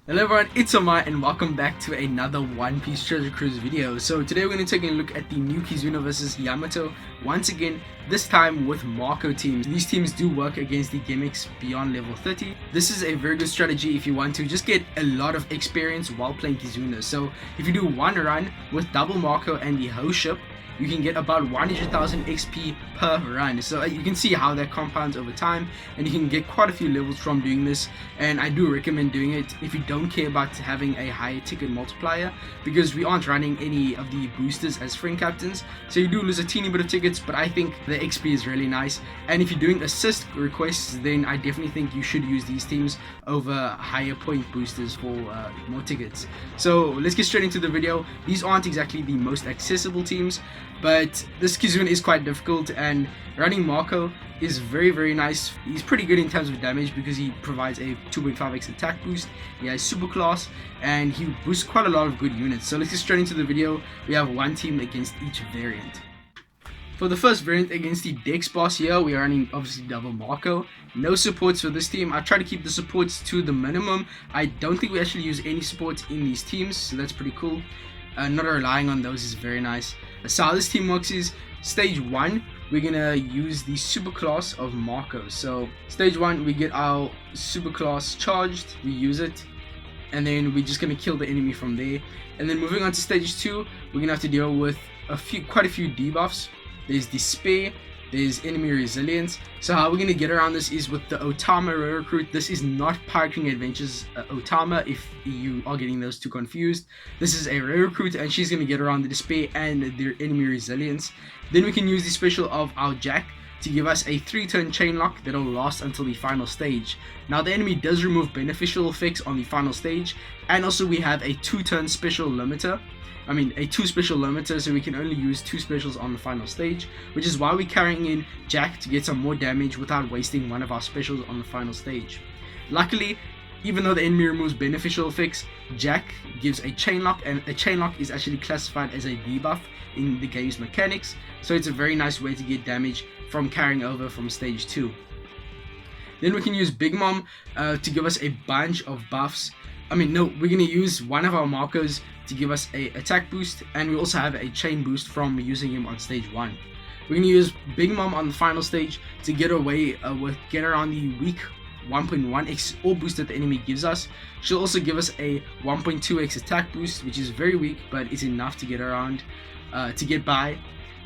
Hello everyone, it's Omar and welcome back to another One Piece Treasure Cruise video. So today we're going to take a look at the new KIZUNA vs Yamato, once again, this time with Marco teams. These teams do work against the gimmicks beyond level 30. This is a very good strategy if you want to just get a lot of experience while playing KIZUNA. So if you do one run with double Marco and the host ship, you can get about 100,000 XP per run. So you can see how that compounds over time, and you can get quite a few levels from doing this. And I do recommend doing it if you don't care about having a high ticket multiplier, because we aren't running any of the boosters as friend captains, so you do lose a teeny bit of tickets, but I think the XP is really nice. And if you're doing assist requests, then I definitely think you should use these teams over higher point boosters for more tickets. So let's get straight into the video. These aren't exactly the most accessible teams, but this KIZUNA is quite difficult, and running Marco is very nice. He's pretty good in terms of damage because he provides a 2.5x attack boost. He has super class and he boosts quite a lot of good units. So let's get straight into the video. We have one team against each variant. For the first variant against the Dex boss here, we are running obviously double Marco. No supports for this team. I try to keep the supports to the minimum. I don't think we actually use any supports in these teams, so that's pretty cool. Not relying on those is very nice. So how this team works is, stage 1, we're gonna use the super class of Marco. So stage 1, we get our super class charged, we use it, and then we're just gonna kill the enemy from there. And then moving on to stage 2, we're gonna have to deal with quite a few debuffs. There's despair, there's enemy resilience. So how we're gonna get around this is with the Otama rare recruit. This is not Pirate King Adventures Otama, if you are getting those two confused. This is a rare recruit, and she's gonna get around the despair and the enemy resilience. Then we can use the special of our Jack to give us a 3-turn chain lock that'll last until the final stage. Now the enemy does remove beneficial effects on the final stage, and also we have a 2-turn special limiter. A 2 special limiter, so we can only use 2 specials on the final stage, which is why we're carrying in Jack to get some more damage without wasting one of our specials on the final stage. Luckily, even though the enemy removes beneficial effects, Jack gives a chain lock, and a chain lock is actually classified as a debuff in the game's mechanics, so it's a very nice way to get damage from carrying over from stage 2. Then we can use Big Mom to give us a bunch of buffs. We're going to use one of our Marcos to give us a attack boost, and we also have a chain boost from using him on stage 1. We're going to use Big Mom on the final stage to get around the weak 1.1x orb boost that the enemy gives us. She'll also give us a 1.2x attack boost, which is very weak, but it's enough to get around, to get by.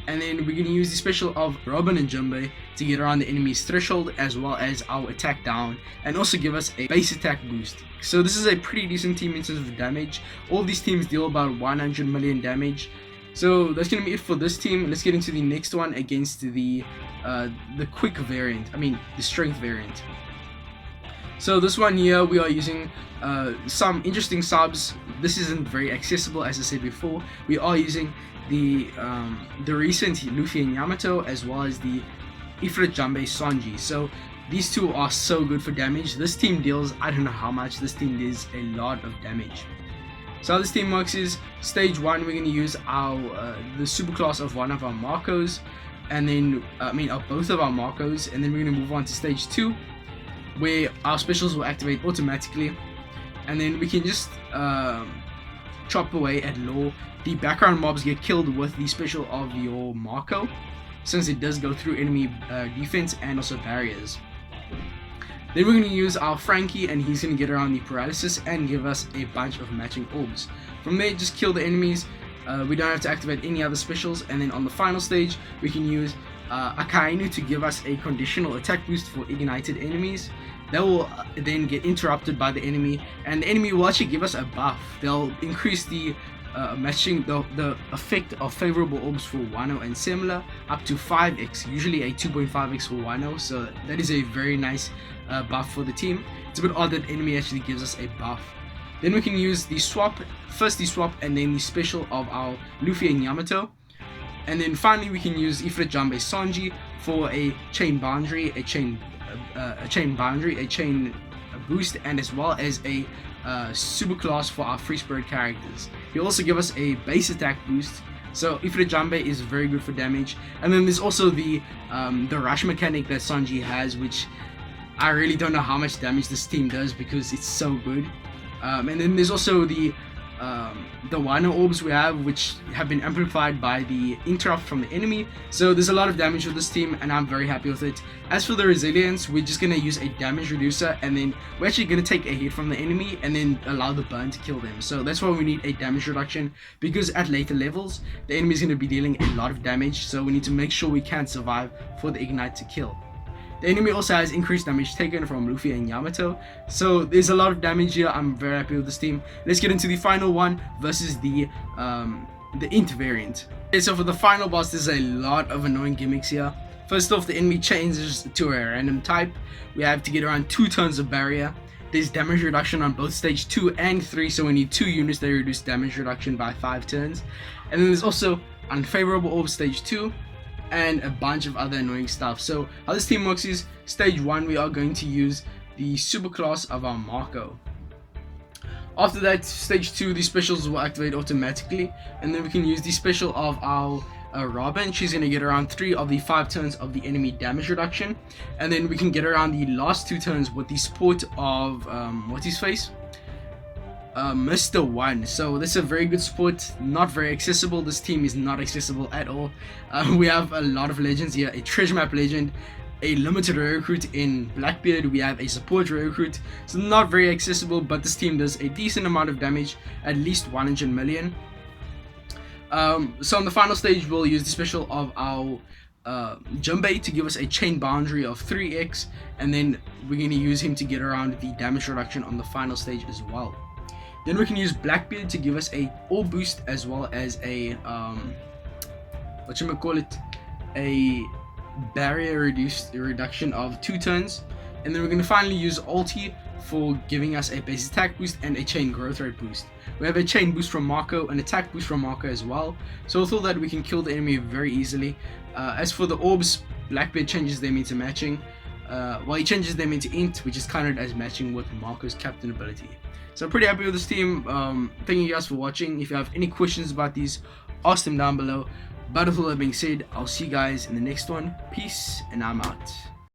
And then we're going to use the special of Robin and Jinbei to get around the enemy's threshold, as well as our attack down, and also give us a base attack boost. So this is a pretty decent team in terms of damage. All these teams deal about 100 million damage. So that's going to be it for this team. Let's get into the next one against the quick variant, the strength variant. So this one here, we are using some interesting subs. This isn't very accessible, as I said before. We are using the recent Luffy and Yamato, as well as the Ifrit Janbei Sanji. So these two are so good for damage. This team deals, I don't know how much, this team does a lot of damage. So how this team works is, stage 1, we're going to use our the super class of one of our Marcos, and then of both of our Marcos, and then we're going to move on to stage 2, where our specials will activate automatically, and then we can just chop away at law. The background mobs get killed with the special of your Marco, since it does go through enemy defense and also barriers. Then we're going to use our Frankie, and he's going to get around the paralysis and give us a bunch of matching orbs. From there, just kill the enemies. We don't have to activate any other specials. And then on the final stage, we can use Akainu to give us a conditional attack boost for ignited enemies. That will then get interrupted by the enemy, and the enemy will actually give us a buff. They'll increase the matching the effect of favorable orbs for Wano and similar up to 5x, usually a 2.5x for Wano, so that is a very nice buff for the team. It's a bit odd that enemy actually gives us a buff. Then we can use the swap, first the swap and then the special of our Luffy and Yamato. And then finally we can use Ifrit Janbei Sanji for a chain boundary, a chain boost, and as well as a super class for our free spirit characters. He'll also give us a base attack boost, so Ifrit Janbei is very good for damage. And then there's also the rush mechanic that Sanji has, which I really don't know how much damage this team does because it's so good. And then there's also the Wino orbs we have, which have been amplified by the interrupt from the enemy. So there's a lot of damage with this team, and I'm very happy with it. As for the resilience, we're just gonna use a damage reducer, and then we're actually gonna take a hit from the enemy and then allow the burn to kill them. So that's why we need a damage reduction, because at later levels the enemy is gonna be dealing a lot of damage. So we need to make sure we can survive for the ignite to kill. The enemy also has increased damage taken from Luffy and Yamato, so there's a lot of damage here. I'm very happy with this team. Let's get into the final one versus the int variant. Okay, so for the final boss, there's a lot of annoying gimmicks here. First off, the enemy changes to a random type. We have to get around 2 turns of barrier. There's damage reduction on both stage 2 and 3, so we need 2 units that reduce damage reduction by 5 turns. And then there's also unfavorable orb stage 2. And a bunch of other annoying stuff. So how this team works is, stage 1 we are going to use the super class of our Marco. After that, stage 2, the specials will activate automatically, and then we can use the special of our Robin. She's going to get around 3 of the 5 turns of the enemy damage reduction, and then we can get around the last 2 turns with the support of what's his face? Mr. 1. So this is a very good support, not very accessible. This team is not accessible at all. We have a lot of legends here, a treasure map legend, a limited rare recruit in Blackbeard, we have a support rare recruit, so not very accessible, but this team does a decent amount of damage, at least 100 million. So on the final stage we'll use the special of our Jumbe to give us a chain boundary of 3x, and then we're going to use him to get around the damage reduction on the final stage as well. Then we can use Blackbeard to give us a orb boost, as well as a a barrier reduction of 2 turns. And then we're going to finally use Ulti for giving us a base attack boost and a chain growth rate boost. We have a chain boost from Marco, an attack boost from Marco as well, so with all that we can kill the enemy very easily. As for the orbs, Blackbeard changes them into matching. Well, he changes them into int, which is counted as matching with Marco's captain ability. So I'm pretty happy with this team. Thank you guys for watching. If you have any questions about these, ask them down below. But with all that being said, I'll see you guys in the next one. Peace, and I'm out.